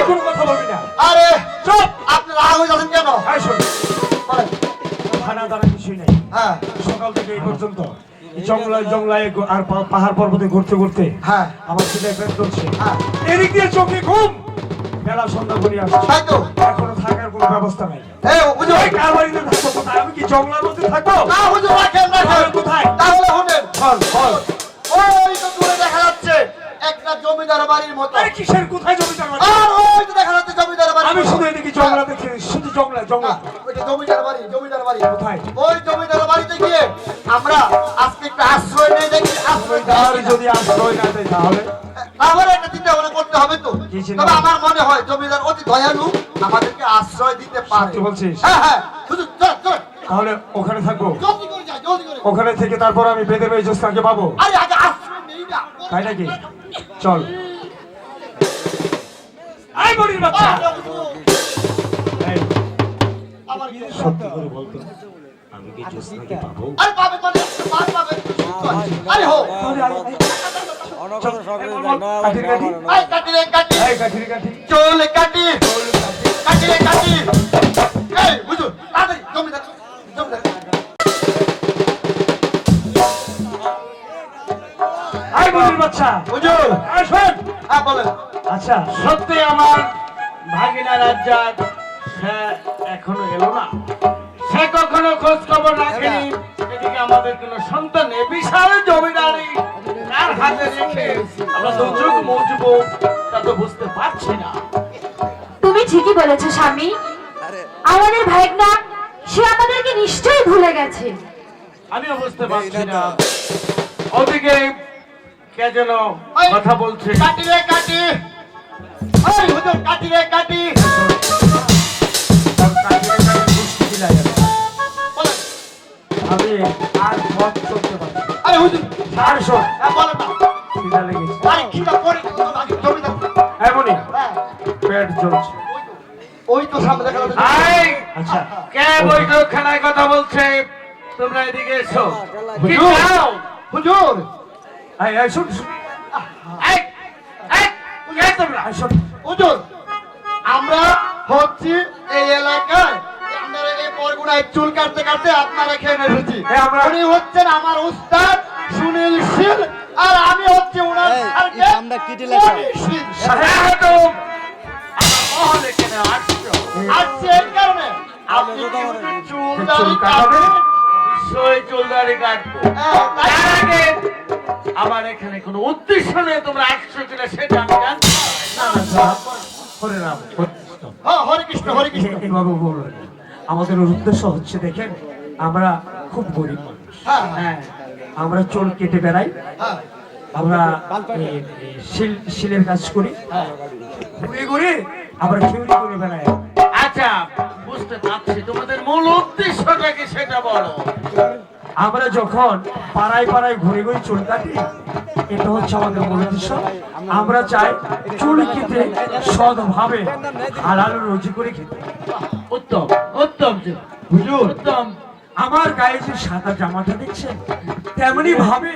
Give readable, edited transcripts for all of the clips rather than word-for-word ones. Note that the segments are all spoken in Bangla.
কোনো কথা বলবি না। আরে চুপ। আপনি রাগ হয়ে যাচ্ছেন কেন? এই শোন, বলেন। খানা দানা কিছুই নেই। হ্যাঁ সকাল থেকে এই পর্যন্ত জঙ্গলায় জঙ্গলায় আর পাহাড় পর্বতে ঘুরতে ঘুরতে হ্যাঁ আমার ছেলে পেট চলছে। হ্যাঁ এদিক দিয়ে চোখে ঘুম, বেলা সন্ধ্যা করে আসছে, তাই তো। এখনো থাকার কোনো ব্যবস্থা নাই। এই হুজুর, ওই কার বাড়িতে থাকবো কোথায়? আমি কি জঙ্গলের মধ্যে থাকবো? না হুজুর রাখেন রাখেন। তাহলে কোথায়? তাহলে শুনেন, বল বল। ওই তো দূরে দেখা যাচ্ছে একটা জমিদার বাড়ির মতো। আরে কিসের কোথায় জমিদার বাড়ি? আর ওই তো দেখা যাচ্ছে জমিদার বাড়ি। আমি শুধু এদিকে জঙ্গলা দেখছি, শুধু জঙ্গলা জঙ্গলা। ওইটা জমিদার বাড়ি, জমিদার বাড়ি। কোথায়? ওই জমিদার বাড়িতে গিয়ে আমরা আজকে একটু আশ্রয় নেই, দেখি আশ্রয় আর যদি আশ্রয় না দেয় তাহলে আমার একটা চিন্তা ভাবনা করতে হবে তো। কি চিন্তা? তবে আমার মনে হয় জমিদার অতি দয়ালু, আমাদেরকে আশ্রয় দিতে পারে। সত্যি বলছিস? হ্যাঁ হ্যাঁ হুজুর চল চল, তাহলে ওখানে থাকবো। জলদি করে যা, জলদি করে। ওখানে থেকে তারপর আমি বেদের মেয়ে জোসনাকে পাবো, আরে আগে আশ্রয় নেই না। তাই নাকি? চল। আই বড়ির বাচ্চা, এই, আবার কি? সত্যি করে বলতো আমি কি জোসনাকে পাবো? আরে পাবে মানে পাবে পাবে। আরে হো আরে, আরে, আরে। চল, এই বল, বল, কাঠি রে কাঠি। আই কাটি রে কাটি, এই কাঠি রে কাঠি। চল কাটি, কাটি রে কাটি। এই হুজুর তাড়াতাড়ি জমিদার জমিদার। আই বড়ির বাচ্চা, হুজুর আই শোন। হ্যাঁ বলেন। আচ্ছা, সত্যি আমার ভাগিনা রাজ্জাক সে এখনো এলো না, সে কখনো খোঁজ খবর রাখেনি। এদিকে আমাদের কোনো সন্তান নেই, বিশাল জমিদারি কার হাতে রেখে আমরা দুর্যোগ মজবো তা তো বুঝতে পারছি না। তুমি ঠিকই বলেছো স্বামী, আমাদের ভাইগনা সে আমাদেরকে নিশ্চয়ই ভুলে গেছে। আমিও বুঝতে পারছি না। ওদিকে কে যেন কথা বলছে। কাটি রে কাটি, ওই হুজুর কাটি রে কাটি। তার কাঠি রে কাঠি বুঝতে দিলাই আমি। বলেন। আমি আর পথ চলতে পারছি না। আরে হুজুর আর শোন, হ্যাঁ বলেন না। খিদা লেগেছে। আরে খিদা পড়ে গেছে তো ভাগি জমিদার। এমনই হ্যাঁ পেট জ্বলছে। ওই তো সামনে দেখা যাচ্ছে। আই আচ্ছা, কে বৈঠকখানায় কথা বলছে? তোমরা এদিকে এসো। কি হুজুর। চাও? হুজুর এই, এই, শোন, শোন, এই, এই, কে তোমরা? এই, শোন। হুজুর আমরা হচ্ছি এই এলাকায়, আমরা এই বরগুনায় চুল কাটতে কাটতে আপনারা খেয়ে এসেছি। হ্যাঁ, আমরা- উনি হচ্ছেন আমার উস্তাদ সুনীল শীল, আর আমি হচ্ছে ওনার এই, টার্গেট এই নামটা কি লেখা? মণি শীল। সাহেব তো আমার মহলে কেন আসছো? আসছে এই কারণে আপনি কি হুজুর চুল চুল দাড়ি কাটাবে? কাটবেন? নিশ্চয়ই চুলদারি কাটবো। হ্যাঁ, তাই- তার আগে আমার এখানে কোনো উদ্দেশ্য নেই, তোমরা আসছো কিনা সেটা আমি জানতে চাই। না, না, সাহেব, হরে রাম, হরে কৃষ্ণ। হ্যাঁ, হরে কৃষ্ণ হরে কৃষ্ণ। এইভাবে বলবেন না। আমাদের উদ্দেশ্য হচ্ছে দেখেন, আমরা খুব গরিব মানুষ। হ্যাঁ হ্যাঁ হ্যাঁ, আমরা চুল কেটে বেড়াই, হ্যাঁ আমরা শিলের কাজ করি, ঘুরে ঘুরে আমরা খিউরি করে বেড়াই। আচ্ছা, বুঝতে পারছি তোমাদের মূল উদ্দেশ্যটা কি সেটা বলো। আমরা যখন পাড়ায় পাড়ায় ঘুরে ঘুরে চুল কাটি, এটা হচ্ছে আমাদের মূল উদ্দেশ্য। আমরা চাই চুল কেটে সৎভাবে হালাল রুজি করে খেতে। উত্তম, উত্তম হুজুর, উত্তম। আমার গায়ে যে সাদা জামাটা দেখছেন, তেমনি ভাবে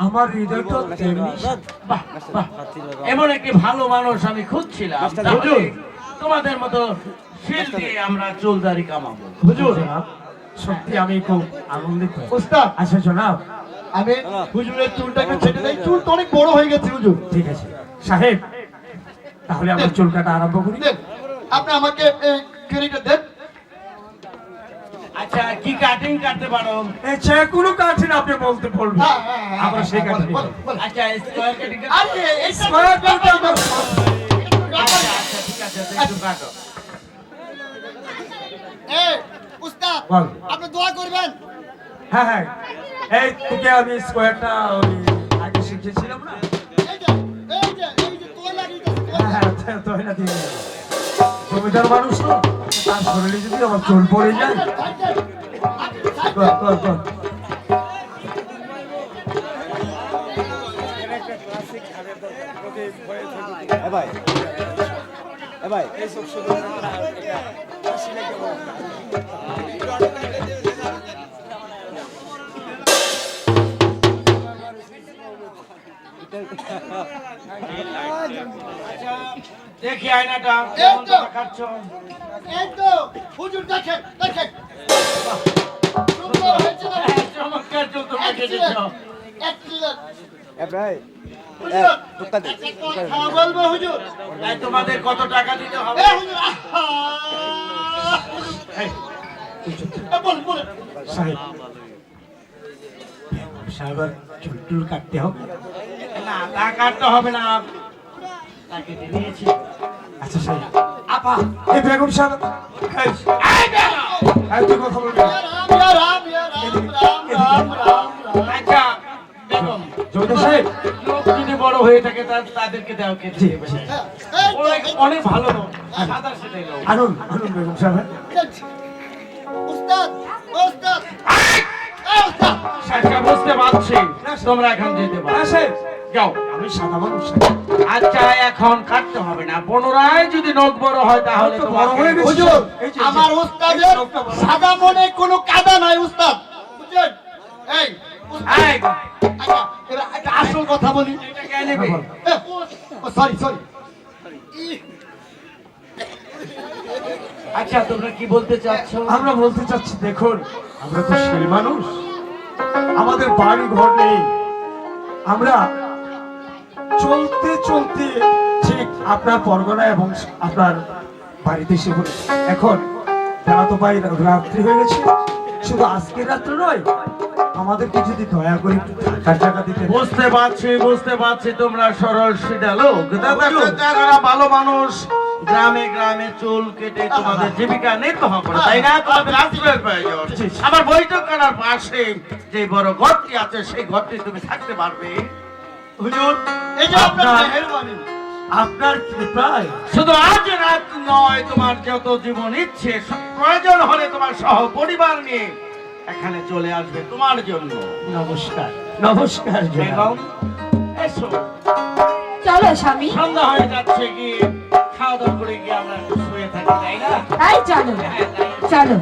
আমার হৃদয়টা তেমনি সাদা। বাহ, বাহ। এমন একটি ভালো মানুষ আমি খুঁজছিলাম। হুজুর। তাহলে তোমাদের মতো শিল দিয়ে আমরা চুলদারি কামাবো। হুজুর, জনাব, সত্যি আমি খুব আনন্দিত। উস্তাদ আচ্ছা জনাব, আমি হুজুরের চুলটা একটু ছেটে দেই, চুল তো অনেক বড় হয়ে গেছে হুজুর। ঠিক আছে সাহেব, তাহলে আমরা চুল কাটা আরম্ভ করি। দেন, আপনি আমাকে এই কেরিটা দেন। আচ্ছা, কি কাটিং কাটতে পারো? যে কোনো কাঠিন আপনি বলতে বলবেন, হ্যাঁ, হ্যাঁ, হ্যাঁ, আমরা সেই বলেন, কাঠিন। বলেন, বলেন। আচ্ছা, স্কোয়ার কাটিং। আরে, এই স্কয়ার কাটতে আমার আচ্ছা, ঠিক আছে, একটু কাটো। এই, উস্তাদ, বল। আপনি দোয়া করবেন। হ্যাঁ হ্যাঁ, এই তোকে আমি স্কোয়ারটা ওই আগে শিখেছিলাম না। এই যে, এই যে তোলা লাগিয়ে হ্যাঁ হ্যাঁ, তো এটা দিয়ে জমিদার মানুষ তো, তার শরীরে যদি আমার চুল পড়ে যায়। কর, কর, কর। এ ভাই, এ ভাই, আচ্ছা, দেখি আয়নাটা এই কেমন তো। দেখাচ্ছ? এই তো হুজুর দেখেন দেখেন সুন্দর হয়েছে না? চমৎকার চুল তোমরা কেটেছ। Excellent. এ ভাই হুজুর, টুকটা দে একটা কথা বলবো হুজুর। তাই তোমাদের কত টাকা দিতে হবে? এ হুজুর, আহা! এই, বলুন বলুন। সাহেব সাহেব আর চুল টুল কাটতে হবে? না, তা কাটতে হবে না। তাকে দিয়ে দিয়েছি। আচ্ছা সাহেব আপা এই বেগম সাহেব এই, এই দেখো! এই তুই কথা বলবি না। ইয়া রাম, ইয়া রাম, রাম, রাম, রাম, রাম। আচ্ছা, বেগম, জমিদার সাহেব লোক যদি বড় হয়ে থাকে তাদেরকে দেওয়া কেটে জি, দেবে। জি। অনেক ভালো লোক, সাদা সেটাই লোক। আনুন আনুন বেগম সাহেব উস্তাদ, উস্তাদ। এ উস্তাদ। আচ্ছা, বুঝতে পারছি, তোমরা এখন যেতে পারো। হ্যাঁ সাহেব যাও। আমি সাদা মানুষ সাহেব। আচ্ছা, এখন কাটতে হবে না, পুনরায় যদি নখ বড় হয় তাহলে তো বড় তোমাকে- হয়ে গেছে। হুজুর, এই যে, আমার উস্তাদের সাদা মনে কোনো কাদা নাই উস্তাদ। বুঝছেন? এই, উস্তাদ। এই, আচ্ছা, এবার একটা আসল কথা বলি। এটা কে নেবে? Sorry sorry. আচ্ছা, তোমরা কি বলতে চাচ্ছ? আমরা বলতে চাচ্ছি দেখুন আমরা তো সেই মানুষ আমাদের বাড়ি ঘর নেই আমরা চলতে চলতে ঠিক আপনার পরগনা এবং আপনার বাড়িতে এসে পড়ি। এখন বেলা তো ভাই রাত্রি হয়ে গেছে শুধু আজকের রাত্রে নয় আমাদেরকে যদি দয়া করে একটু থাকার জায়গা দিতে বুঝতে পারছি তোমরা সরল সিধা লোক। যারা ভালো মানুষ গ্রামে গ্রামে চুল কেটে তোমাদের জীবিকা নির্বাহ করে, তাই না? তোমাদের আশ্রয়ের প্রয়োজন। জি, জি। আমার বৈঠকখানার পাশে যে বড় ঘরটি আছে সেই ঘরটি তুমি থাকতে পারবে। হুজুর, এই যে আপনার আপনার- মেহেরবানি। আপনার কৃপায় শুধু আজ রাত নয়, তোমার যত জীবন ইচ্ছে প্রয়োজন হলে তোমার সহ পরিবার নিয়ে এখানে চলে আসবে তোমার জন্য। নমস্কার নমস্কার বেগম, এসো। চলো স্বামী, সন্ধ্যা হয়ে যাচ্ছে, গিয়ে খাওয়া দাওয়া করে গিয়ে আমরা একটু শুয়ে থাকি, তাই না? তাই চলো, চলো।